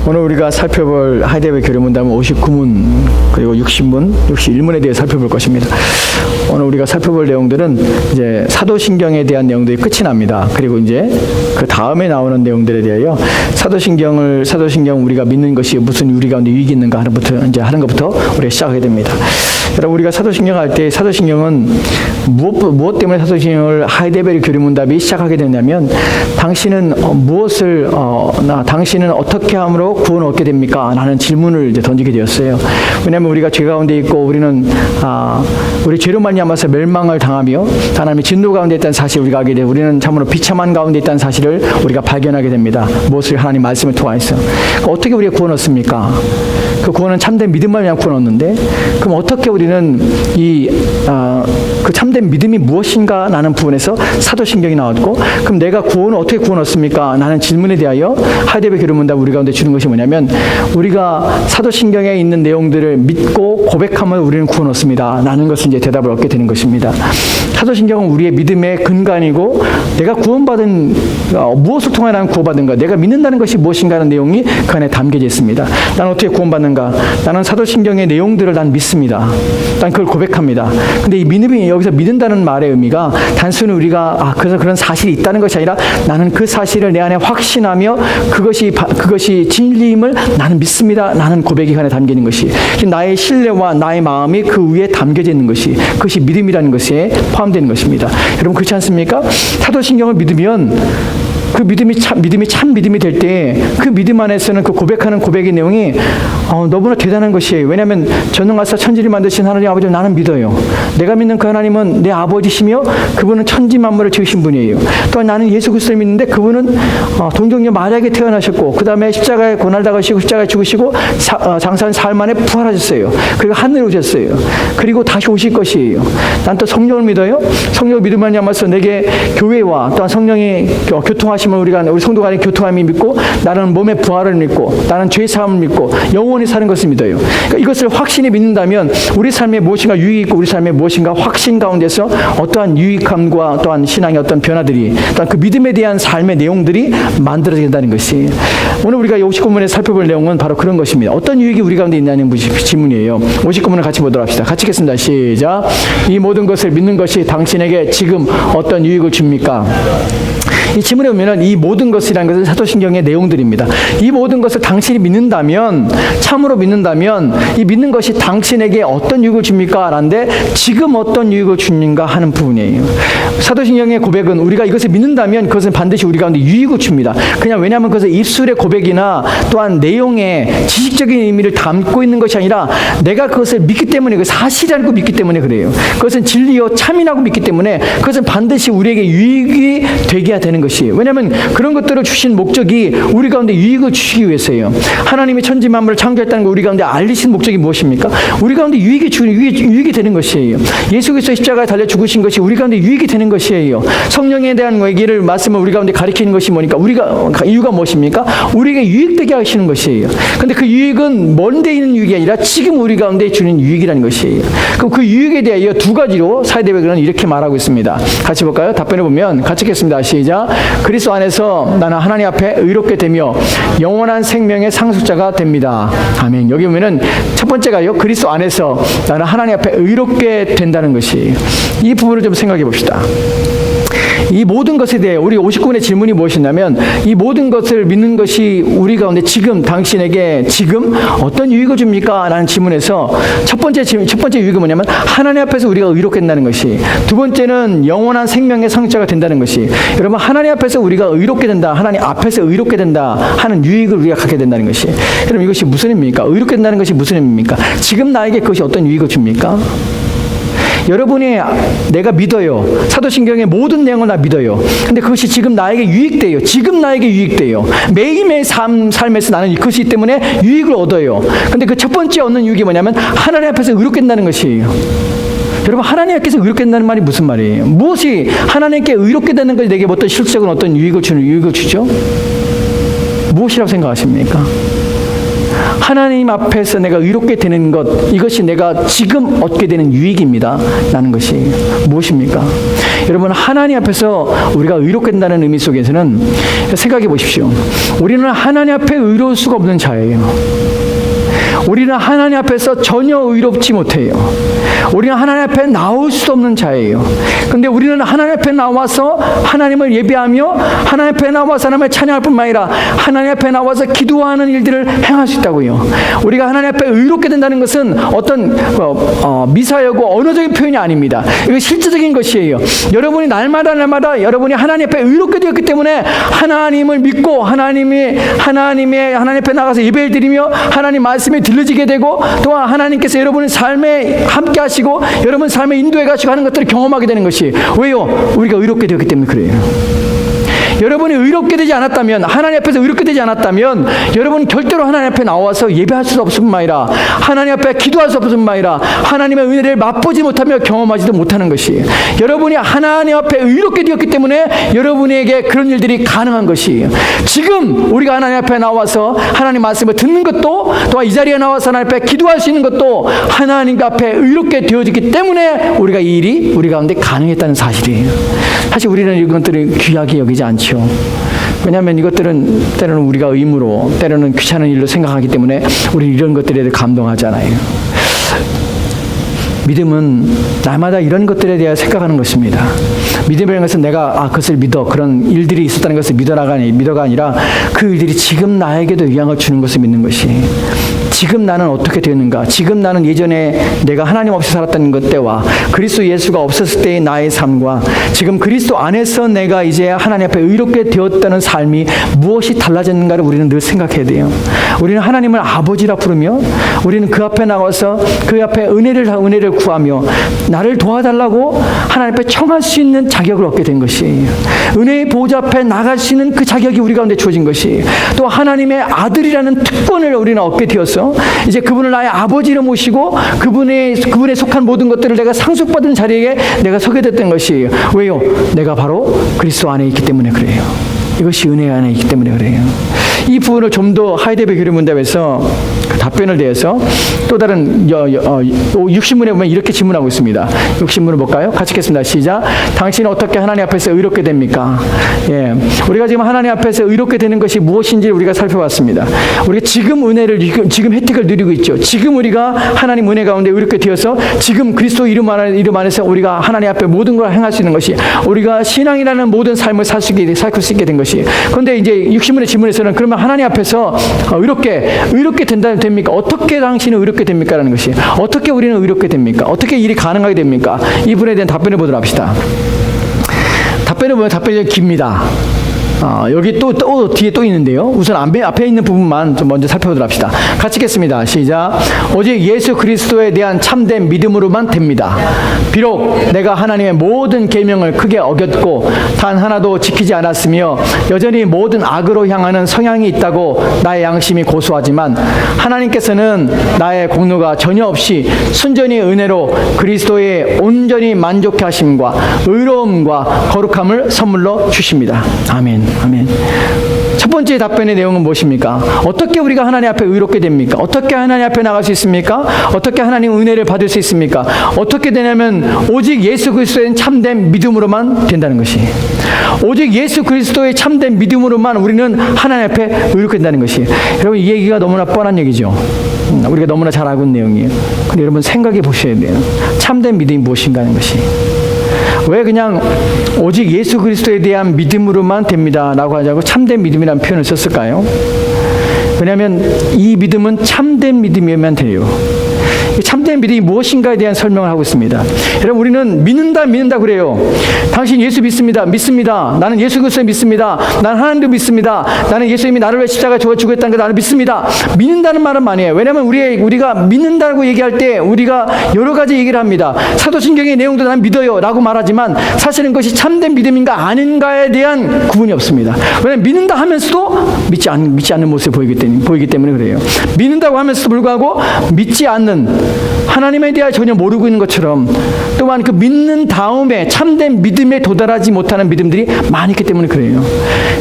오늘 우리가 살펴볼 하이데베 교리문답은 59문 그리고 60문, 61문에 대해 살펴볼 것입니다. 오늘 우리가 살펴볼 내용들은 이제 사도신경에 대한 내용들이 끝이 납니다. 그리고 이제 그 다음에 나오는 내용들에 대하여 사도신경 우리가 믿는 것이 무슨 우리 가운데 유익이 있는가 하는 것부터 우리가 시작하게 됩니다. 여러분, 우리가 사도신경 할 때 사도신경은 무엇 때문에 사도신경을 하이데베 교리문답이 시작하게 됐냐면 당신은 당신은 어떻게 함으로 구원을 얻게 됩니까? 라는 질문을 이제 던지게 되었어요. 왜냐하면 우리가 죄 가운데 있고 우리는 우리 죄로 말미암아서 멸망을 당하며 하나님의 진노 가운데 있다는 사실을 우리가 알게 되고 우리는 참으로 비참한 가운데 있다는 사실을 우리가 발견하게 됩니다. 무엇을 하나님 말씀을 통하여서. 어떻게 우리가 구원 얻습니까? 그 구원은 참된 믿음만 그냥 구원 얻는데 그럼 어떻게 우리는 그 참된 믿음이 무엇인가 라는 부분에서 사도신경이 나왔고 그럼 내가 구원을 어떻게 구원 얻습니까? 라는 질문에 대하여 하이데베 교리문답 우리 가운데 주는 것이 뭐냐면 우리가 사도신경에 있는 내용들을 믿고 고백하면 우리는 구원 얻습니다 라는 것을 이제 대답을 얻게 되는 것입니다. 사도신경은 우리의 믿음의 근간이고 내가 구원받은 무엇을 통해 나는 구원받은가 내가 믿는다는 것이 무엇인가 하는 내용이 그 안에 담겨져 있습니다. 나는 어떻게 구원받는가? 나는 사도신경의 내용들을 난 믿습니다. 난 그걸 고백합니다. 근데 이 믿음이 여기서 믿는다는 말의 의미가 단순히 우리가 그래서 그런 사실이 있다는 것이 아니라 나는 그 사실을 내 안에 확신하며 그것이 진리임을 나는 믿습니다. 라는 고백이 그 안에 담기는 것이 나의 신뢰와 나의 마음이 그 위에 담겨져 있는 것이 그것이 믿음이라는 것에 포함되는 것입니다. 여러분 그렇지 않습니까? 사도신경을 믿으면 그 믿음이 참 믿음이 될 때 그 믿음 안에서는 그 고백하는 고백의 내용이 너무나 대단한 것이에요. 왜냐하면 전능하사 천지를 만드신 하나님 아버지를 나는 믿어요. 내가 믿는 그 하나님은 내 아버지시며 그분은 천지 만물을 지으신 분이에요. 또한 나는 예수 그리스도를 믿는데 그분은 동정녀 마리아에게 태어나셨고 그 다음에 십자가에 고난을 당하시고 십자가에 죽으시고 장사한 사흘 만에 부활하셨어요. 그리고 하늘에 오셨어요. 그리고 다시 오실 것이에요. 난 또 성령을 믿어요. 성령을 믿으면 야마서 내게 교회와 또한 성령이 교통하심을 우리 성도 간의 교통함이 믿고 나는 몸의 부활을 믿고 나는 죄 사함을 믿고 영원히 사는 것을 믿어요. 그러니까 이것을 확신히 믿는다면 우리 삶에 무엇인가 유익이 있고 우리 삶에 무엇인가 확신 가운데서 어떠한 유익함과 또한 신앙의 어떤 변화들이 또한 그 믿음에 대한 삶의 내용들이 만들어진다는 것이 오늘 우리가 59문에 살펴볼 내용은 바로 그런 것입니다. 어떤 유익이 우리 가운데 있냐는 질문이에요. 59문을 같이 보도록 합시다. 같이 읽겠습니다. 시작. 이 모든 것을 믿는 것이 당신에게 지금 어떤 유익을 줍니까? 이 지문에 보면은 이 모든 것이라는 것은 사도신경의 내용들입니다. 이 모든 것을 당신이 믿는다면 참으로 믿는다면 이 믿는 것이 당신에게 어떤 유익을 줍니까? 라는데 지금 어떤 유익을 줍니까? 하는 부분이에요. 사도신경의 고백은 우리가 이것을 믿는다면 그것은 반드시 우리 가운데 유익을 줍니다. 그냥 왜냐하면 그것은 입술의 고백이나 또한 내용의 지식적인 의미를 담고 있는 것이 아니라 내가 그것을 믿기 때문에 그 사실이라고 믿기 때문에 그래요. 그것은 진리요 참이라고 믿기 때문에 그것은 반드시 우리에게 유익이 되게 되는 것이에요. 왜냐하면 그런 것들을 주신 목적이 우리 가운데 유익을 주시기 위해서예요. 하나님이 천지 만물을 창조했다는 걸 우리 가운데 알리신 목적이 무엇입니까? 우리 가운데 유익이 되는 것이에요. 예수 그리스도 십자가에 달려 죽으신 것이 우리 가운데 유익이 되는 것이에요. 성령에 대한 얘기를 말씀을 우리 가운데 가리키는 것이 뭐니까 이유가 무엇입니까? 우리에게 유익되게 하시는 것이에요. 근데 그 유익은 먼데 있는 유익이 아니라 지금 우리 가운데 주는 유익이라는 것이에요. 그럼 그 유익에 대하여 두 가지로 사이데베그는 이렇게 말하고 있습니다. 같이 볼까요? 답변해 보면 같이 읽겠습니다. 시작. 그리스도 안에서 나는 하나님 앞에 의롭게 되며 영원한 생명의 상속자가 됩니다. 아멘. 여기 보면은 첫 번째가요. 그리스도 안에서 나는 하나님 앞에 의롭게 된다는 것이 이 부분을 좀 생각해 봅시다. 이 모든 것에 대해 우리 59분의 질문이 무엇이냐면 이 모든 것을 믿는 것이 우리 가운데 지금 당신에게 지금 어떤 유익을 줍니까? 라는 질문에서 첫 번째 유익은 뭐냐면 하나님 앞에서 우리가 의롭게 된다는 것이 두 번째는 영원한 생명의 상속자가 된다는 것이 여러분 하나님 앞에서 우리가 의롭게 된다 하나님 앞에서 의롭게 된다 하는 유익을 우리가 갖게 된다는 것이 여러분 이것이 무슨 의미입니까? 의롭게 된다는 것이 무슨 의미입니까? 지금 나에게 그것이 어떤 유익을 줍니까? 여러분이 내가 믿어요. 사도신경의 모든 내용을 나 믿어요. 근데 그것이 지금 나에게 유익돼요. 지금 나에게 유익돼요. 매일매일 삶에서 나는 그것이 때문에 유익을 얻어요. 근데 그 첫 번째 얻는 유익이 뭐냐면 하나님 앞에서 의롭게 된다는 것이에요. 여러분 하나님께서 의롭게 된다는 말이 무슨 말이에요? 무엇이 하나님께 의롭게 되는 것이 내게 어떤 실적인 어떤 유익을 주죠? 무엇이라고 생각하십니까? 하나님 앞에서 내가 의롭게 되는 것, 이것이 내가 지금 얻게 되는 유익입니다 라는 것이 무엇입니까? 여러분, 하나님 앞에서 우리가 의롭게 된다는 의미 속에서는 생각해 보십시오. 우리는 하나님 앞에 의로울 수가 없는 자예요. 우리는 하나님 앞에서 전혀 의롭지 못해요. 우리는 하나님 앞에 나올 수 없는 자예요. 그런데 우리는 하나님 앞에 나와서 하나님을 예배하며 하나님 앞에 나와서 하나님을 찬양할 뿐만 아니라 하나님 앞에 나와서 기도하는 일들을 행할 수 있다고요. 우리가 하나님 앞에 의롭게 된다는 것은 어떤 미사여고 언어적인 표현이 아닙니다. 이거 실제적인 것이에요. 여러분이 날마다 여러분이 하나님 앞에 의롭게 되었기 때문에 하나님을 믿고 하나님 앞에 나가서 예배를 드리며 하나님 말씀이 들려지게 되고, 또한 하나님께서 여러분의 삶에 함께 하시고 여러분 삶에 인도해 가시고 하는 것들을 경험하게 되는 것이, 왜요? 우리가 의롭게 되었기 때문에 그래요. 여러분이 의롭게 되지 않았다면, 하나님 앞에서 의롭게 되지 않았다면 여러분 절대로 하나님 앞에 나와서 예배할 수 없을 뿐만 아니라 하나님 앞에 기도할 수 없을 뿐만 아니라 하나님의 은혜를 맛보지 못하며 경험하지도 못하는 것이에요. 여러분이 하나님 앞에 의롭게 되었기 때문에 여러분에게 그런 일들이 가능한 것이에요. 지금 우리가 하나님 앞에 나와서 하나님 말씀을 듣는 것도, 또한 이 자리에 나와서 하나님 앞에 기도할 수 있는 것도 하나님 앞에 의롭게 되어졌기 때문에 우리가 이 일이 우리 가운데 가능했다는 사실이에요. 사실 우리는 이것들을 귀하게 여기지 않죠. 왜냐하면 이것들은 때로는 우리가 의무로, 때로는 귀찮은 일로 생각하기 때문에 우리는 이런 것들에 대해 감동하잖아요. 믿음은 날마다 이런 것들에 대해 생각하는 것입니다. 믿음이라는 것은 내가 그것을 믿어, 그런 일들이 있었다는 것을 믿어가 아니라 그 일들이 지금 나에게도 영향을 주는 것을 믿는 것이, 지금 나는 어떻게 되었는가, 지금 나는 예전에 내가 하나님 없이 살았던 것 때와 그리스도 예수가 없었을 때의 나의 삶과 지금 그리스도 안에서 내가 이제 하나님 앞에 의롭게 되었다는 삶이 무엇이 달라졌는가를 우리는 늘 생각해야 돼요. 우리는 하나님을 아버지라 부르며 우리는 그 앞에 나가서 그 앞에 은혜를 구하며 나를 도와달라고 하나님 앞에 청할 수 있는 자격을 얻게 된 것이에요. 은혜의 보좌 앞에 나갈 수 있는 그 자격이 우리 가운데 주어진 것이에요. 또 하나님의 아들이라는 특권을 우리는 얻게 되어서 이제 그분을 나의 아버지로 모시고 그분에 속한 모든 것들을 내가 상속받은 자리에 내가 서게 됐던 것이에요. 왜요? 내가 바로 그리스도 안에 있기 때문에 그래요. 이것이 은혜 안에 있기 때문에 그래요. 이 부분을 좀 더 하이데베 교리문답에서 답변을 대해서 또 다른 60문에 보면 이렇게 질문하고 있습니다. 60문을 볼까요? 같이 읽겠습니다. 시작. 당신은 어떻게 하나님 앞에서 의롭게 됩니까? 예, 우리가 지금 하나님 앞에서 의롭게 되는 것이 무엇인지 우리가 살펴봤습니다. 우리가 지금 지금 혜택을 누리고 있죠. 지금 우리가 하나님 은혜 가운데 의롭게 되어서 지금 그리스도 이름 안에서 우리가 하나님 앞에 모든 걸 행할 수 있는 것이, 우리가 신앙이라는 모든 삶을 살 수 있게 된 것이. 그런데 이제 60문의 질문에서는 그러면 하나님 앞에서 의롭게 됩니까? 어떻게 당신은 의롭게 됩니까? 라는 것이, 어떻게 우리는 의롭게 됩니까? 어떻게 일이 가능하게 됩니까? 이 부분에 대한 답변을 보도록 합시다. 답변을 보면 답변이 깁니다. 여기 또 뒤에 또 있는데요. 우선 앞에 있는 부분만 좀 먼저 살펴보도록 합시다. 같이 읽겠습니다. 시작. 오직 예수 그리스도에 대한 참된 믿음으로만 됩니다. 비록 내가 하나님의 모든 계명을 크게 어겼고 단 하나도 지키지 않았으며 여전히 모든 악으로 향하는 성향이 있다고 나의 양심이 고소하지만 하나님께서는 나의 공로가 전혀 없이 순전히 은혜로 그리스도의 온전히 만족해 하심과 의로움과 거룩함을 선물로 주십니다. 아멘. 아멘. 첫 번째 답변의 내용은 무엇입니까? 어떻게 우리가 하나님 앞에 의롭게 됩니까? 어떻게 하나님 앞에 나갈 수 있습니까? 어떻게 하나님 은혜를 받을 수 있습니까? 어떻게 되냐면 오직 예수 그리스도의 참된 믿음으로만 된다는 것이, 오직 예수 그리스도의 참된 믿음으로만 우리는 하나님 앞에 의롭게 된다는 것이. 여러분, 이 얘기가 너무나 뻔한 얘기죠. 우리가 너무나 잘 알고 있는 내용이에요. 근데 여러분 생각해 보셔야 돼요. 참된 믿음이 무엇인가 하는 것이. 왜 그냥 오직 예수 그리스도에 대한 믿음으로만 됩니다 라고 하자고 참된 믿음이라는 표현을 썼을까요? 왜냐하면 이 믿음은 참된 믿음이면 돼요. 참된 믿음이 무엇인가에 대한 설명을 하고 있습니다. 여러분, 우리는 믿는다 그래요. 당신 예수 믿습니다. 나는 예수 그리스도 믿습니다. 나는 하나님도 믿습니다. 나는 예수님이 나를 위해 십자가에 죽었다는 걸 나는 믿습니다. 믿는다는 말은 아니에요. 왜냐하면 우리가 믿는다고 얘기할 때 우리가 여러 가지 얘기를 합니다. 사도신경의 내용도 나는 믿어요 라고 말하지만 사실은 그것이 참된 믿음인가 아닌가에 대한 구분이 없습니다. 왜냐하면 믿는다 하면서도 믿지 않는 모습을 보이기 때문에 그래요. 믿는다고 하면서도 불구하고 믿지 않는, 하나님에 대해 전혀 모르고 있는 것처럼 또한 그 믿는 다음에 참된 믿음에 도달하지 못하는 믿음들이 많이 있기 때문에 그래요.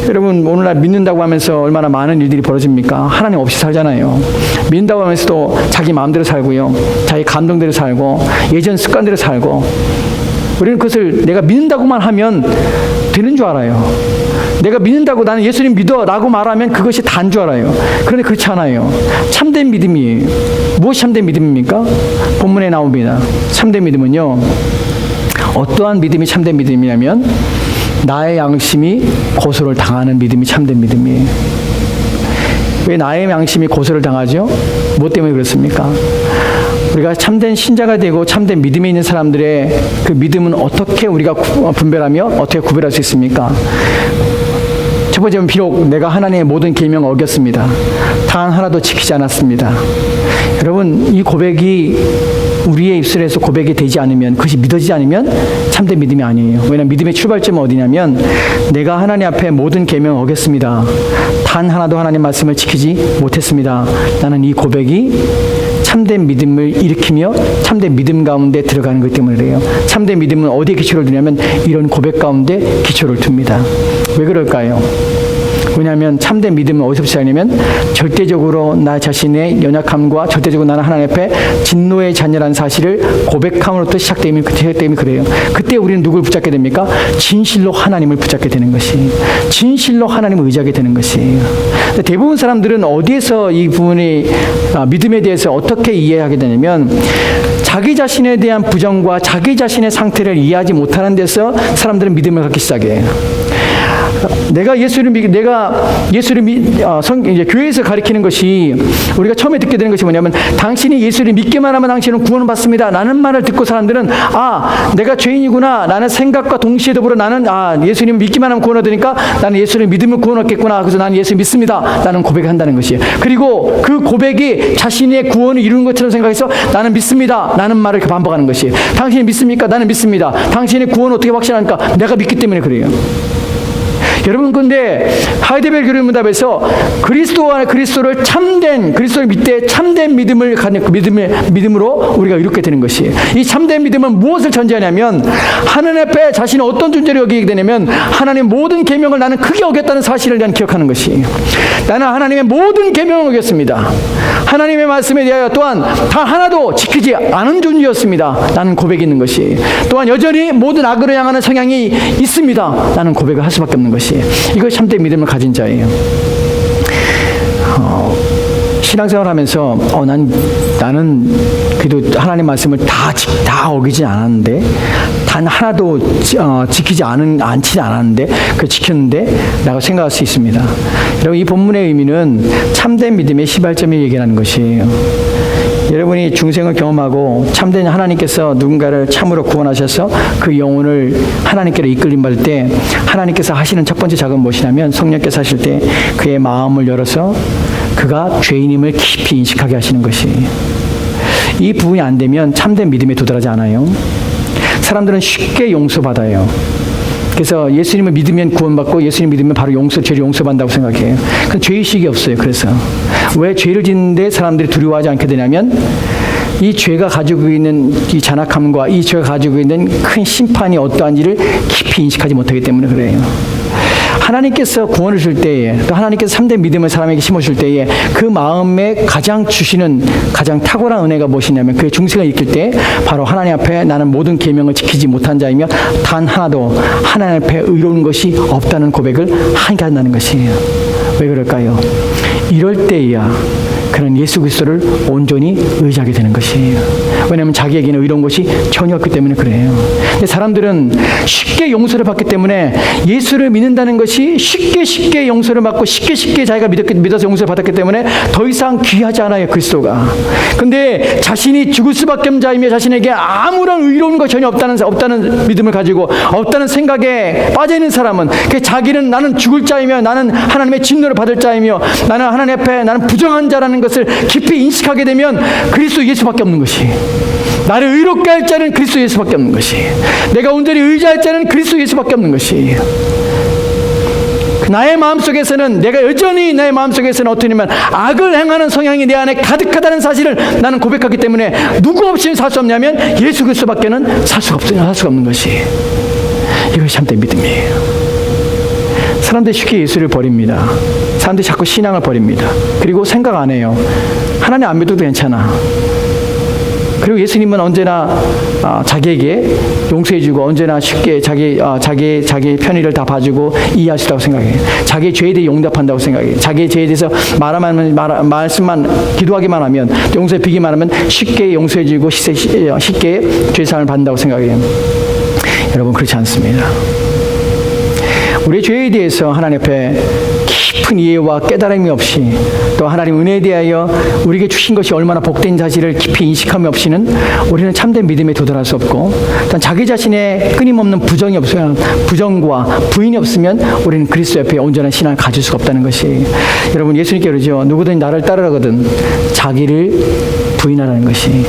여러분, 오늘날 믿는다고 하면서 얼마나 많은 일들이 벌어집니까? 하나님 없이 살잖아요. 믿는다고 하면서도 자기 마음대로 살고요, 자기 감동대로 살고, 예전 습관대로 살고, 우리는 그것을 내가 믿는다고만 하면 되는 줄 알아요. 내가 믿는다고 나는 예수님 믿어 라고 말하면 그것이 다인 줄 알아요. 그런데 그렇지 않아요. 참된 믿음이 무엇이 참된 믿음입니까? 본문에 나옵니다. 참된 믿음은요, 어떠한 믿음이 참된 믿음이냐면 나의 양심이 고소를 당하는 믿음이 참된 믿음이에요. 왜 나의 양심이 고소를 당하죠? 무엇 때문에 그렇습니까? 우리가 참된 신자가 되고 참된 믿음에 있는 사람들의 그 믿음은 어떻게 우리가 분별하며 어떻게 구별할 수 있습니까? 첫 번째는 비록 내가 하나님의 모든 계명을 어겼습니다. 단 하나도 지키지 않았습니다. 여러분, 이 고백이 우리의 입술에서 고백이 되지 않으면, 그것이 믿어지지 않으면 참된 믿음이 아니에요. 왜냐하면 믿음의 출발점은 어디냐면 내가 하나님 앞에 모든 계명을 어겼습니다. 단 하나도 하나님 말씀을 지키지 못했습니다. 나는 이 고백이 참된 믿음을 일으키며 참된 믿음 가운데 들어가는 것 때문에 그래요. 참된 믿음은 어디에 기초를 두냐면 이런 고백 가운데 기초를 둡니다. 왜 그럴까요? 왜냐하면 참된 믿음은 어디서 시작하냐면 절대적으로 나 자신의 연약함과 절대적으로 나는 하나님 앞에 진노의 자녀라는 사실을 고백함으로부터 시작되면 그래요. 그때 우리는 누굴 붙잡게 됩니까? 진실로 하나님을 붙잡게 되는 것이, 진실로 하나님을 의지하게 되는 것이에요. 대부분 사람들은 어디에서 이 부분이 믿음에 대해서 어떻게 이해하게 되냐면 자기 자신에 대한 부정과 자기 자신의 상태를 이해하지 못하는 데서 사람들은 믿음을 갖기 시작해요. 내가 예수를 이제 교회에서 가르치는 것이, 우리가 처음에 듣게 되는 것이 뭐냐면 당신이 예수를 믿기만 하면 당신은 구원을 받습니다 라는 말을 듣고 사람들은 내가 죄인이구나 라는 생각과 동시에 더불어 나는 예수님 믿기만 하면 구원을 얻으니까 나는 예수를 믿으면 구원을 얻겠구나, 그래서 나는 예수 믿습니다 라는 고백을 한다는 것이에요. 그리고 그 고백이 자신의 구원을 이루는 것처럼 생각해서 나는 믿습니다 라는 말을 반복하는 것이에요. 당신이 믿습니까? 나는 믿습니다. 당신의 구원을 어떻게 확신하니까? 내가 믿기 때문에 그래요. 여러분, 근데 하이델베르 교리문답에서 그리스도를 참된, 그리스도를 믿되 참된 믿음을 갖는 그 믿음으로 우리가 이렇게 되는 것이에요. 이 참된 믿음은 무엇을 전제하냐면 하나님 앞에 자신이 어떤 존재로 여기게 되냐면 하나님의 모든 계명을 나는 크게 어겼다는 사실을 난 기억하는 것이에요. 나는 하나님의 모든 계명을 어겼습니다. 하나님의 말씀에 대하여 또한 단 하나도 지키지 않은 존재였습니다. 나는 고백이 있는 것이, 또한 여전히 모든 악으로 향하는 성향이 있습니다. 나는 고백을 할 수밖에 없는 것이, 이것이 참된 믿음을 가진 자예요. 신앙생활하면서 나는 그래도 하나님 말씀을 다 어기지 않았는데, 단 하나도 지키지 않지 않았는데, 그 지켰는데 라고 생각할 수 있습니다. 여러분, 이 본문의 의미는 참된 믿음의 시발점을 얘기하는 것이에요. 여러분이 중생을 경험하고 참된 하나님께서 누군가를 참으로 구원하셔서 그 영혼을 하나님께로 이끌림 받을 때 하나님께서 하시는 첫 번째 작업은 무엇이냐면 성령께서 하실 때 그의 마음을 열어서 그가 죄인임을 깊이 인식하게 하시는 것이에요. 이 부분이 안 되면 참된 믿음에 도달하지 않아요. 사람들은 쉽게 용서받아요. 그래서 예수님을 믿으면 구원받고 예수님 믿으면 바로 죄를 용서받는다고 생각해요. 그건 죄의식이 없어요. 그래서 왜 죄를 짓는데 사람들이 두려워하지 않게 되냐면 이 죄가 가지고 있는 이 잔악함과 이 죄가 가지고 있는 큰 심판이 어떠한지를 깊이 인식하지 못하기 때문에 그래요. 하나님께서 구원을 줄 때에, 또 하나님께서 참된 믿음을 사람에게 심어줄 때에 그 마음에 가장 주시는 가장 탁월한 은혜가 무엇이냐면 그의 중생을 이끌 때 바로 하나님 앞에 나는 모든 계명을 지키지 못한 자이며 단 하나도 하나님 앞에 의로운 것이 없다는 고백을 하게 한다는 것이에요. 왜 그럴까요? 이럴 때야 그는 예수 그리스도를 온전히 의지하게 되는 것이에요. 왜냐하면 자기에게는 의로운 것이 전혀 없기 때문에 그래요. 근데 사람들은 쉽게 용서를 받기 때문에 예수를 믿는다는 것이 쉽게 용서를 받고 쉽게 자기가 믿어서 용서를 받았기 때문에 더 이상 귀하지 않아요, 그리스도가. 근데 자신이 죽을 수밖에 없는 자이며 자신에게 아무런 의로운 것 전혀 없다는 믿음을 가지고 없다는 생각에 빠져있는 사람은 자기는 나는 죽을 자이며 나는 하나님의 진노를 받을 자이며 나는 하나님 앞에 나는 부정한 자라는 것을 깊이 인식하게 되면 그리스도 예수밖에 없는 것이, 나를 의롭게 할 자는 그리스도 예수밖에 없는 것이, 내가 온전히 의지할 자는 그리스도 예수밖에 없는 것이. 나의 마음속에서는 내가 여전히 나의 마음속에서는 어떠냐면 악을 행하는 성향이 내 안에 가득하다는 사실을 나는 고백하기 때문에 누구 없이는 살 수 없냐면 예수 그리스도밖에는 살 수가 없는 것이, 이것이 참된 믿음이에요. 사람들이 쉽게 예수를 버립니다. 사람들이 자꾸 신앙을 버립니다. 그리고 생각 안 해요. 하나님 안 믿어도 괜찮아. 그리고 예수님은 언제나 자기에게 용서해주고 언제나 쉽게 자기 편의를 다 봐주고 이해하시다고 생각해요. 자기의 죄에 대해 용납한다고 생각해요. 자기의 죄에 대해서 말씀만 기도하기만 하면, 용서해 비기만 하면 쉽게 용서해주고 쉽게 죄사함을 받는다고 생각해요. 여러분, 그렇지 않습니다. 우리의 죄에 대해서 하나님 앞에 깊은 이해와 깨달음이 없이, 또 하나님 은혜에 대하여 우리에게 주신 것이 얼마나 복된 사실을 깊이 인식함이 없이는 우리는 참된 믿음에 도달할 수 없고, 일단 자기 자신의 끊임없는 부정과 부인이 없으면 우리는 그리스도 옆에 온전한 신앙을 가질 수가 없다는 것이, 여러분, 예수님께 그러죠. 누구든 나를 따르거든 자기를 부인하라는 것이,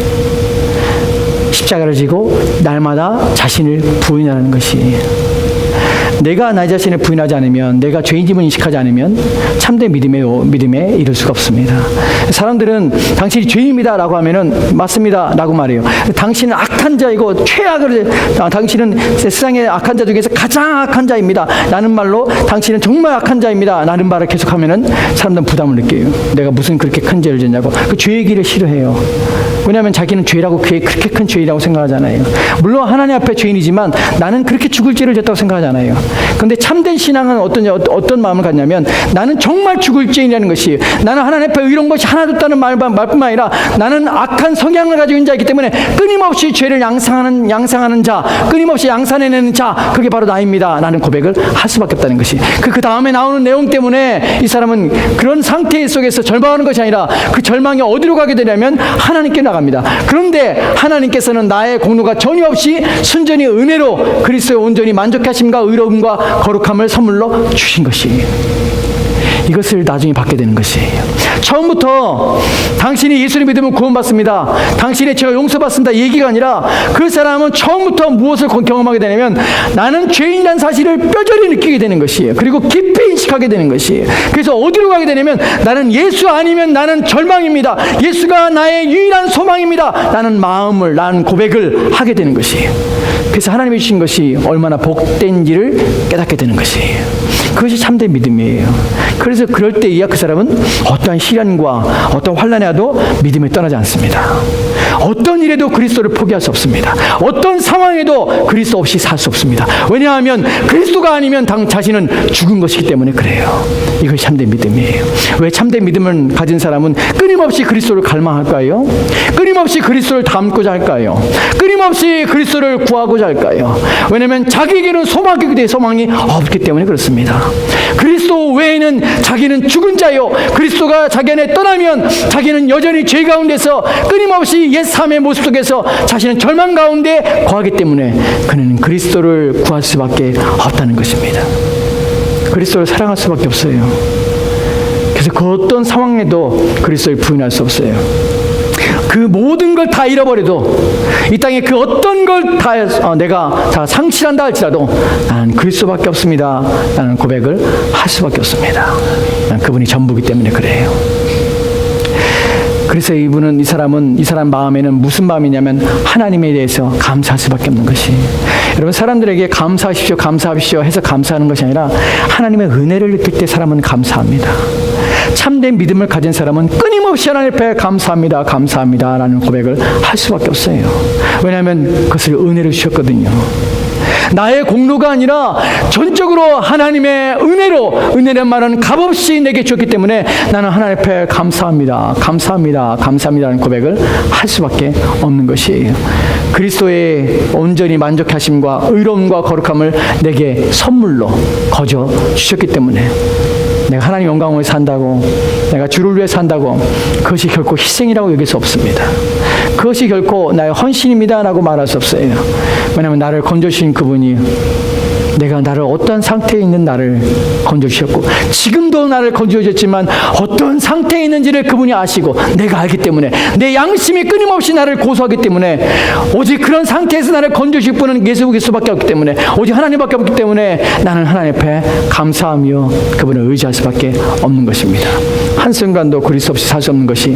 십자가를 지고 날마다 자신을 부인하라는 것이, 내가 나 자신을 부인하지 않으면, 내가 죄인임을 인식하지 않으면 참된 믿음에 이를 수가 없습니다. 사람들은 당신이 죄인입니다 라고 하면은 맞습니다 라고 말해요. 당신은 악한 자이고 당신은 세상의 악한 자 중에서 가장 악한 자입니다 라는 말로, 당신은 정말 악한 자입니다 라는 말을 계속하면은 사람들은 부담을 느껴요. 내가 무슨 그렇게 큰 죄를 졌냐고. 그 죄 얘기를 싫어해요. 왜냐하면 자기는 죄라고, 그렇게 큰 죄이라고 생각하잖아요. 물론 하나님 앞에 죄인이지만 나는 그렇게 죽을 죄를 졌다고 생각하잖아요. 그런데 참된 신앙은 어떤 마음을 갖냐면, 나는 정말 죽을 죄인이라는 것이, 나는 하나님 앞에 의로운 것이 하나도 없다는 말뿐만 아니라 나는 악한 성향을 가지고 있는 자이기 때문에 끊임없이 죄를 양상하는 자, 끊임없이 양산해내는 자, 그게 바로 나입니다 라는 고백을 할 수밖에 없다는 것이, 그 다음에 나오는 내용 때문에 이 사람은 그런 상태 속에서 절망하는 것이 아니라 그 절망이 어디로 가게 되냐면 하나님께 나갑니다. 그런데 하나님께서는 나의 공로가 전혀 없이 순전히 은혜로 그리스도의 온전히 만족하심과 의로움과 거룩함을 선물로 주신 것이, 이것을 나중에 받게 되는 것이에요. 처음부터 당신이 예수를 믿으면 구원받습니다, 당신의 죄가 용서받습니다 얘기가 아니라, 그 사람은 처음부터 무엇을 경험하게 되냐면 나는 죄인이라는 사실을 뼈저리 느끼게 되는 것이에요. 그리고 깊이 인식하게 되는 것이에요. 그래서 어디로 가게 되냐면, 나는 예수 아니면 나는 절망입니다, 예수가 나의 유일한 소망입니다 라는 나는 고백을 하게 되는 것이에요. 그래서 하나님이 주신 것이 얼마나 복된지를 깨닫게 되는 것이에요. 그것이 참된 믿음이에요. 그래서 그럴 때 그 사람은 어떠한 시련과 어떤 환난에 와도 믿음을 떠나지 않습니다. 어떤 일에도 그리스도를 포기할 수 없습니다. 어떤 상황에도 그리스도 없이 살 수 없습니다. 왜냐하면 그리스도가 아니면 자신은 죽은 것이기 때문에 그래요. 이것이 참된 믿음이에요. 왜 참된 믿음을 가진 사람은 끊임없이 그리스도를 갈망할까요? 끊임없이 그리스도를 닮고자 할까요? 끊임없이 그리스도를 구하고자 할까요? 왜냐하면 자기에게는 소망이 없기 때문에 그렇습니다. 그리스도 외에는 자기는 죽은 자요, 그리스도가 자기 안에 떠나면 자기는 여전히 죄 가운데서 끊임없이 옛 삶의 모습 속에서 자신은 절망 가운데 거하기 때문에 그는 그리스도를 구할 수밖에 없다는 것입니다. 그리스도를 사랑할 수밖에 없어요. 그래서 그 어떤 상황에도 그리스도를 부인할 수 없어요. 그 모든 걸 다 잃어버려도, 이 땅에 그 어떤 걸 다 내가 다 상실한다 할지라도 나는 그리스도밖에 없습니다 라는 고백을 할 수밖에 없습니다. 그분이 전부이기 때문에 그래요. 그래서 이 사람 마음에는 무슨 마음이냐면 하나님에 대해서 감사할 수밖에 없는 것이, 여러분, 사람들에게 감사하십시오 해서 감사하는 것이 아니라 하나님의 은혜를 느낄 때 사람은 감사합니다. 참된 믿음을 가진 사람은 끊임없이 하나님 앞에 감사합니다 라는 고백을 할 수밖에 없어요. 왜냐하면 그것을 은혜로 주셨거든요. 나의 공로가 아니라 전적으로 하나님의 은혜라는 말은 값없이 내게 주었기 때문에 나는 하나님 앞에 감사합니다라는 고백을 할 수밖에 없는 것이에요. 그리스도의 온전히 만족하심과 의로움과 거룩함을 내게 선물로 거저 주셨기 때문에 내가 하나님 영광을 위해 산다고, 내가 주를 위해 산다고, 그것이 결코 희생이라고 여길 수 없습니다. 그것이 결코 나의 헌신입니다 라고 말할 수 없어요. 왜냐하면 나를 건져주신 그분이 내가 나를 어떤 상태에 있는 나를 건져주셨고 지금도 나를 건져주셨지만 어떤 상태에 있는지를 그분이 아시고 내가 알기 때문에 내 양심이 끊임없이 나를 고소하기 때문에 오직 그런 상태에서 나를 건져주실 분은 예수 그리스도밖에 없기 때문에 오직 하나님밖에 없기 때문에 나는 하나님 앞에 감사하며 그분을 의지할 수밖에 없는 것입니다. 한순간도 그리스도 없이 살 수 없는 것이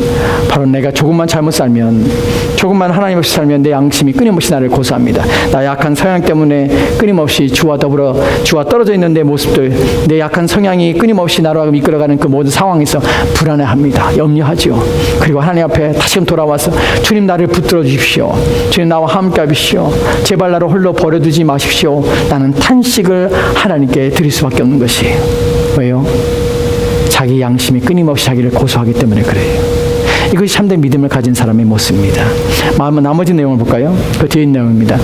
바로 내가 조금만 잘못 살면 조금만 하나님 없이 살면 내 양심이 끊임없이 나를 고소합니다. 나 약한 성향 때문에 끊임없이 주와 떨어져 있는 내 모습들 내 약한 성향이 끊임없이 나로 이끌어가는 그 모든 상황에서 불안해합니다. 염려하지요. 그리고 하나님 앞에 다시금 돌아와서 주님 나를 붙들어 주십시오. 주님 나와 함께 하십시오. 제발 나를 홀로 버려두지 마십시오. 나는 탄식을 하나님께 드릴 수밖에 없는 것이 왜요? 자기 양심이 끊임없이 자기를 고소하기 때문에 그래요. 이것이 참된 믿음을 가진 사람의 모습입니다. 나머지 내용을 볼까요? 그 뒤에 있는 내용입니다.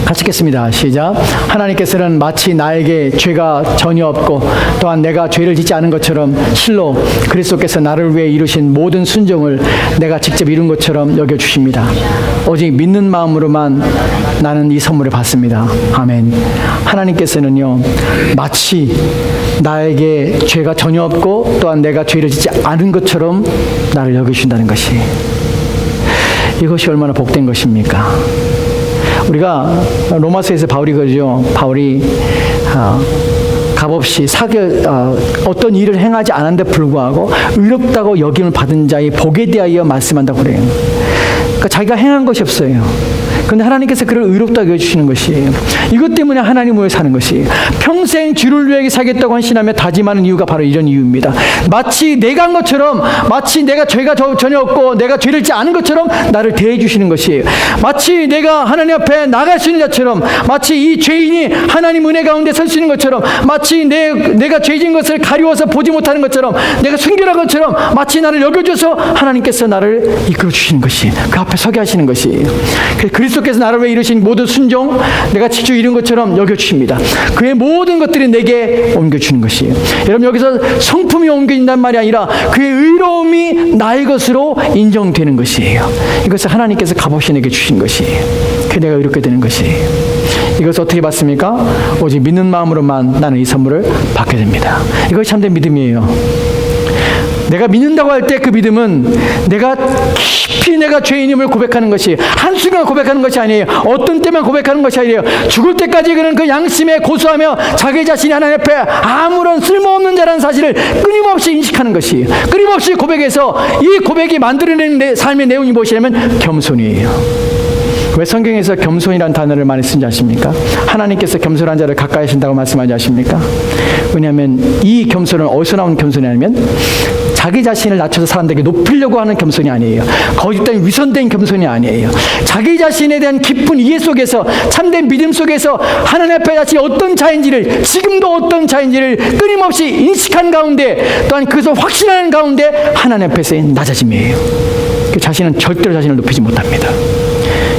같이 읽겠습니다. 시작. 하나님께서는 마치 나에게 죄가 전혀 없고 또한 내가 죄를 짓지 않은 것처럼 실로 그리스도께서 나를 위해 이루신 모든 순종을 내가 직접 이룬 것처럼 여겨주십니다. 오직 믿는 마음으로만 나는 이 선물을 받습니다. 아멘. 하나님께서는요 마치 나에게 죄가 전혀 없고 또한 내가 죄를 짓지 않은 것처럼 나를 여겨주신다는 것이 이것이 얼마나 복된 것입니까? 우리가 로마서에서 바울이 그러죠. 바울이 값없이 어떤 일을 행하지 않았는데 불구하고 의롭다고 여김을 받은 자의 복에 대하여 말씀한다고 그래요. 그러니까 자기가 행한 것이 없어요. 그런데 하나님께서 그를 의롭다고 여겨주시는 것이에요. 이것 때문에 하나님 위해 사는 것이에요. 평생 주를 위해 살겠다고 헌신하며 다짐하는 이유가 바로 이런 이유입니다. 마치 내가 한 것처럼 마치 내가 죄가 전혀 없고 내가 죄를 짓지 않은 것처럼 나를 대해 주시는 것이에요. 마치 내가 하나님 앞에 나갈 수 있는 자처럼 마치 이 죄인이 하나님 은혜 가운데 설 수 있는 것처럼 마치 내가 죄진 것을 가리워서 보지 못하는 것처럼 내가 순결한 것처럼 마치 나를 여겨줘서 하나님께서 나를 이끌어 주시는 것이 그 앞에 서게 하시는 것이 그리스도께서 나를 위해 이루신 모든 순종 내가 직접 이룬 것처럼 여겨주십니다. 그의 모든 것들이 내게 옮겨주는 것이에요. 여러분 여기서 성품이 옮겨진단 말이 아니라 그의 의로움이 나의 것으로 인정되는 것이에요. 이것을 하나님께서 값없이 내게 주신 것이에요. 그 내가 이렇게 되는 것이에요. 이것을 어떻게 받습니까? 오직 믿는 마음으로만 나는 이 선물을 받게 됩니다. 이것이 참된 믿음이에요. 내가 믿는다고 할 때 그 믿음은 내가 깊이 내가 죄인임을 고백하는 것이 한순간 고백하는 것이 아니에요. 어떤 때만 고백하는 것이 아니에요. 죽을 때까지 그는 그 양심에 고소하며 자기 자신이 하나님 앞에 아무런 쓸모없는 자라는 사실을 끊임없이 인식하는 것이 끊임없이 고백해서 이 고백이 만들어내는 내 삶의 내용이 무엇이냐면 겸손이에요. 왜 성경에서 겸손이라는 단어를 많이 쓴지 아십니까? 하나님께서 겸손한 자를 가까이 하신다고 말씀하지 않습니까? 왜냐하면 이 겸손은 어디서 나온 겸손이냐면 자기 자신을 낮춰서 사람들에게 높이려고 하는 겸손이 아니에요. 거짓된 위선된 겸손이 아니에요. 자기 자신에 대한 깊은 이해 속에서 참된 믿음 속에서 하나님 앞에 자신이 어떤 자인지를 지금도 어떤 자인지를 끊임없이 인식한 가운데 또한 그것을 확신하는 가운데 하나님 앞에서의 낮아짐이에요. 그 자신은 절대로 자신을 높이지 못합니다.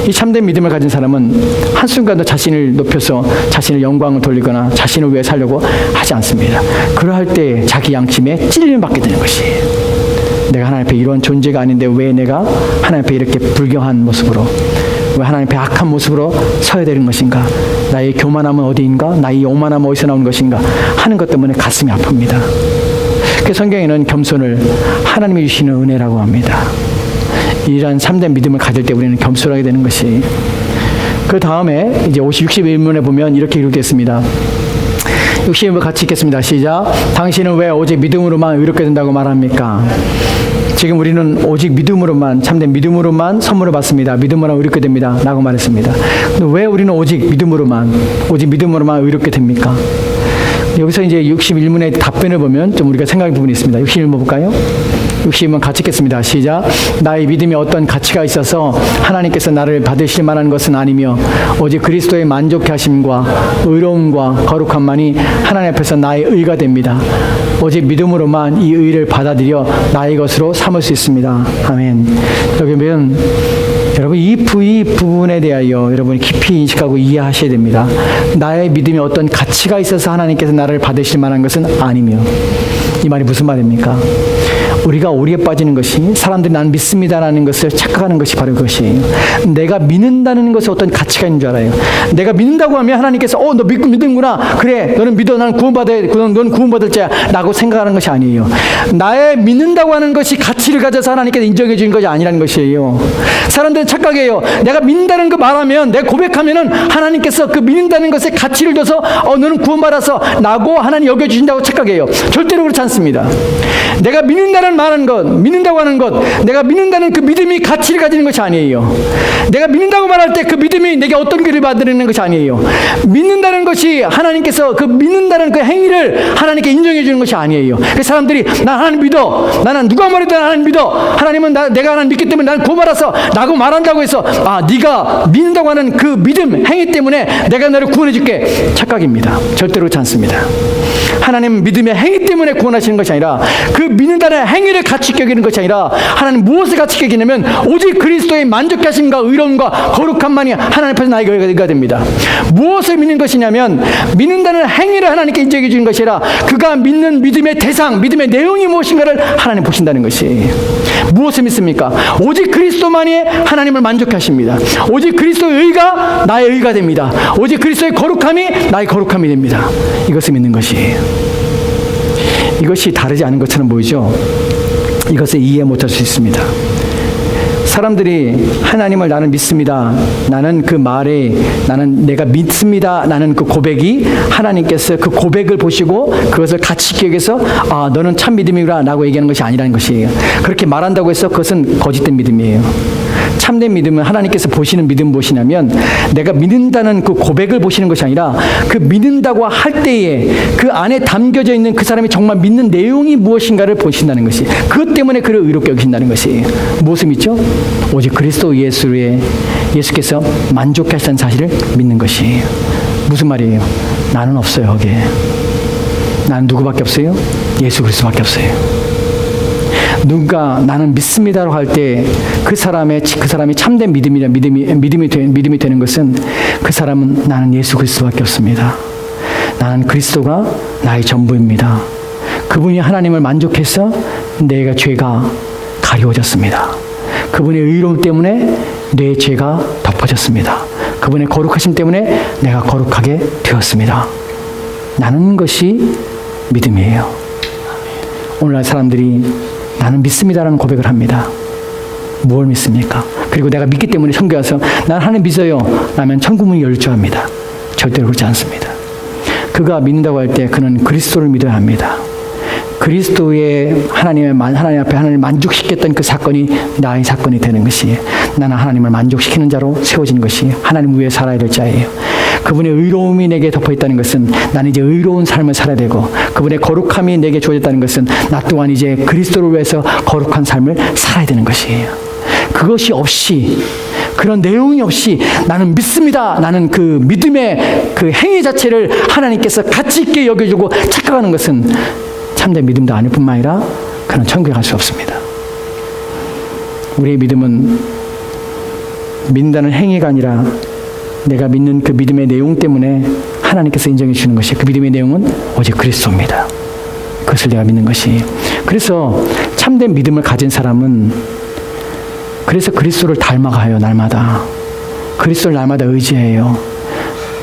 이 참된 믿음을 가진 사람은 한순간도 자신을 높여서 자신의 영광을 돌리거나 자신을 위해 살려고 하지 않습니다. 그러할 때 자기 양심에 찔림을 받게 되는 것이에요. 내가 하나님 앞에 이런 존재가 아닌데 왜 내가 하나님 앞에 이렇게 불경한 모습으로 왜 하나님 앞에 악한 모습으로 서야 되는 것인가? 나의 교만함은 어디인가? 나의 오만함은 어디서 나온 것인가? 하는 것 때문에 가슴이 아픕니다. 그 성경에는 겸손을 하나님이 주시는 은혜라고 합니다. 이러한 참된 믿음을 가질 때 우리는 겸손하게 되는 것이 그 다음에 이제 61문에 보면 이렇게 기록되었습니다. 61문 같이 읽겠습니다. 시작. 당신은 왜 오직 믿음으로만 의롭게 된다고 말합니까? 지금 우리는 오직 믿음으로만 참된 믿음으로만 선물을 받습니다. 믿음으로만 의롭게 됩니다. 라고 말했습니다. 근데 왜 우리는 오직 믿음으로만 의롭게 됩니까? 여기서 이제 61문의 답변을 보면 좀 우리가 생각할 부분이 있습니다. 61문 볼까요? 60문 같이 읽겠습니다. 시작. 나의 믿음이 어떤 가치가 있어서 하나님께서 나를 받으실 만한 것은 아니며 오직 그리스도의 만족해 하심과 의로움과 거룩함만이 하나님 앞에서 나의 의가 됩니다. 오직 믿음으로만 이 의를 받아들여 나의 것으로 삼을 수 있습니다. 아멘. 여기 보면 여러분 이 부분에 대하여 여러분이 깊이 인식하고 이해하셔야 됩니다. 나의 믿음이 어떤 가치가 있어서 하나님께서 나를 받으실 만한 것은 아니며 이 말이 무슨 말입니까? 우리가 오리에 빠지는 것이 사람들이 난 믿습니다라는 것을 착각하는 것이 바로 그것이에요. 내가 믿는다는 것에 어떤 가치가 있는 줄 알아요. 내가 믿는다고 하면 하나님께서 너 믿는구나. 그래, 너는 믿어. 나는 너는 구원받을 자야 라고 생각하는 것이 아니에요. 나의 믿는다고 하는 것이 가치를 가져서 하나님께서 인정해 주는 것이 아니라는 것이에요. 사람들은 착각해요. 내가 믿는다는 거 말하면, 내가 고백하면은 하나님께서 그 믿는다는 것에 가치를 둬서 너는 구원받아서 라고 하나님 여겨주신다고 착각해요. 절대로 그렇지 않습니다. 내가 믿는다고 하는 것, 내가 믿는다는 그 믿음이 가치를 가지는 것이 아니에요. 내가 믿는다고 말할 때 그 믿음이 내게 어떤 길을 만드는 것이 아니에요. 믿는다는 것이 하나님께서 그 믿는다는 그 행위를 하나님께 인정해 주는 것이 아니에요. 그 사람들이 난 하나님 믿어. 나는 누가 말해도 하나님 믿어. 하나님은 내가 하나님 믿기 때문에 난 구원받아서 라고 말한다고 해서 네가 믿는다고 하는 그 믿음, 행위 때문에 내가 너를 구원해 줄게. 착각입니다. 절대로 그렇지 않습니다. 하나님 믿음의 행위 때문에 구원하시는 것이 아니라 그 믿는다는 행위를 가치 있게 여기는 것이 아니라 하나님 무엇을 가치 있게 여기냐면 오직 그리스도의 만족하심과 의로움과 거룩함만이 하나님 앞에서 나에게 의가 됩니다. 무엇을 믿는 것이냐면 믿는다는 행위를 하나님께 인정해 주는 것이 아니라 그가 믿는 믿음의 대상, 믿음의 내용이 무엇인가를 하나님 보신다는 것이. 무엇을 믿습니까? 오직 그리스도만이 하나님을 만족하십니다. 오직 그리스도의 의가 나의 의가 됩니다. 오직 그리스도의 거룩함이 나의 거룩함이 됩니다. 이것을 믿는 것이에요. 이것이 다르지 않은 것처럼 보이죠? 이것을 이해 못할 수 있습니다. 사람들이 하나님을 나는 믿습니다. 나는 그 말에 내가 믿습니다. 나는 그 고백이 하나님께서 그 고백을 보시고 그것을 가치 있게 여기서 너는 참 믿음이구나 라고 얘기하는 것이 아니라는 것이에요. 그렇게 말한다고 해서 그것은 거짓된 믿음이에요. 참된 믿음은 하나님께서 보시는 믿음은 무엇이냐면 내가 믿는다는 그 고백을 보시는 것이 아니라 그 믿는다고 할 때에 그 안에 담겨져 있는 그 사람이 정말 믿는 내용이 무엇인가를 보신다는 것이. 그것 때문에 그를 의롭게 여기신다는 것이에요. 무엇을 믿죠? 오직 그리스도 예수께서 만족하시는 사실을 믿는 것이에요. 무슨 말이에요? 나는 없어요. 거기에 나는 누구밖에 없어요? 예수 그리스도밖에 없어요. 누가 나는 믿습니다라고 할 때 그 사람이 참된 믿음이 되는 것은 그 사람은 나는 예수 그리스도밖에 없습니다. 나는 그리스도가 나의 전부입니다. 그분이 하나님을 만족해서 내가 죄가 가려워졌습니다. 그분의 의로움 때문에 내 죄가 덮어졌습니다. 그분의 거룩하심 때문에 내가 거룩하게 되었습니다. 나는 것이 믿음이에요. 오늘날 사람들이 나는 믿습니다라는 고백을 합니다. 무엇을 믿습니까? 그리고 내가 믿기 때문에 천국에 와서 난 하나님 믿어요 라면 천국문이 열릴 줄 압니다. 절대로 그렇지 않습니다. 그가 믿는다고 할 때 그는 그리스도를 믿어야 합니다. 그리스도의 하나님 앞에 하나님을 만족시켰던 그 사건이 나의 사건이 되는 것이에요. 나는 하나님을 만족시키는 자로 세워진 것이 하나님 위에 살아야 될 자예요. 그분의 의로움이 내게 덮어있다는 것은 나는 이제 의로운 삶을 살아야 되고 그분의 거룩함이 내게 주어졌다는 것은 나 또한 이제 그리스도를 위해서 거룩한 삶을 살아야 되는 것이에요. 그것이 없이 그런 내용이 없이 나는 믿습니다. 나는 그 믿음의 그 행위 자체를 하나님께서 가치 있게 여겨주고 착각하는 것은 참된 믿음도 아닐 뿐만 아니라 그는 천국에 갈 수 없습니다. 우리의 믿음은 믿는다는 행위가 아니라 내가 믿는 그 믿음의 내용 때문에 하나님께서 인정해 주는 것이 그 믿음의 내용은 오직 그리스도입니다. 그것을 내가 믿는 것이. 그래서 참된 믿음을 가진 사람은 그래서 그리스도를 닮아가요. 날마다. 그리스도를 날마다 의지해요.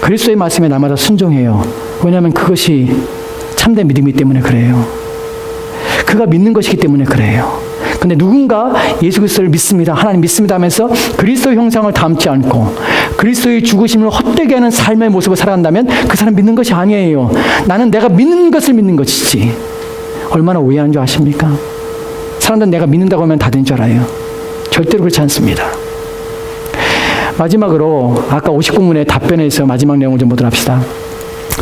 그리스도의 말씀에 날마다 순종해요. 왜냐하면 그것이 참된 믿음이기 때문에 그래요. 그가 믿는 것이기 때문에 그래요. 근데 누군가 예수 그리스도를 믿습니다. 하나님 믿습니다 하면서 그리스도의 형상을 닮지 않고 그리스도의 죽으심을 헛되게 하는 삶의 모습을 살아간다면 그 사람 믿는 것이 아니에요. 나는 내가 믿는 것을 믿는 것이지. 얼마나 오해하는 줄 아십니까? 사람들은 내가 믿는다고 하면 다 된 줄 알아요. 절대로 그렇지 않습니다. 마지막으로 아까 59문의 답변에서 마지막 내용을 좀 보도록 합시다.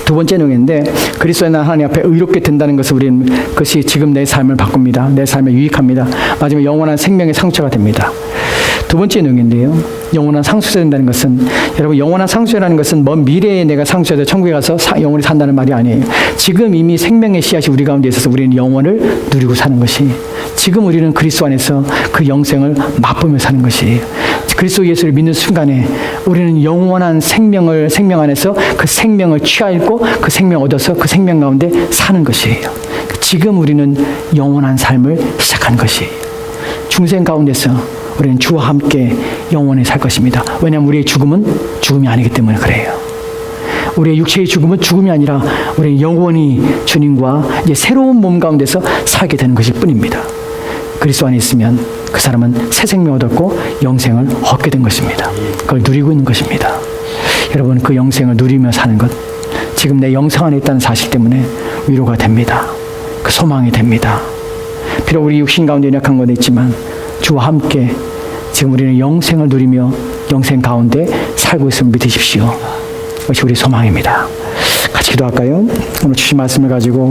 두 번째 내용인데 그리스도의 나 하나님 앞에 의롭게 된다는 것을 우리는 그것이 지금 내 삶을 바꿉니다. 내 삶에 유익합니다. 마지막 영원한 생명의 상처가 됩니다. 두 번째 내용인데요. 영원한 상수가 된다는 것은 여러분 영원한 상수라는 것은 먼 미래에 내가 상수해서 천국에 가서 영원히 산다는 말이 아니에요. 지금 이미 생명의 씨앗이 우리 가운데 있어서 우리는 영원을 누리고 사는 것이 지금 우리는 그리스도 안에서 그 영생을 맛보며 사는 것이에요. 그리스도 예수를 믿는 순간에 우리는 영원한 생명 안에서 그 생명을 취하였고 그 생명 얻어서 그 생명 가운데 사는 것이에요. 지금 우리는 영원한 삶을 시작 착한 것이 중생 가운데서 우리는 주와 함께 영원히 살 것입니다. 왜냐하면 우리의 죽음은 죽음이 아니기 때문에 그래요. 우리의 육체의 죽음은 죽음이 아니라 우리는 영원히 주님과 이제 새로운 몸 가운데서 살게 되는 것일 뿐입니다. 그리스도 안에 있으면 그 사람은 새 생명을 얻고 영생을 얻게 된 것입니다. 그걸 누리고 있는 것입니다. 여러분, 그 영생을 누리며 사는 것, 지금 내 영생 안에 있다는 사실 때문에 위로가 됩니다. 그 소망이 됩니다. 비록 우리 육신 가운데 연약한 건 있지만 주와 함께 지금 우리는 영생을 누리며 영생 가운데 살고 있음을 믿으십시오. 그것이 우리 소망입니다. 같이 기도할까요? 오늘 주신 말씀을 가지고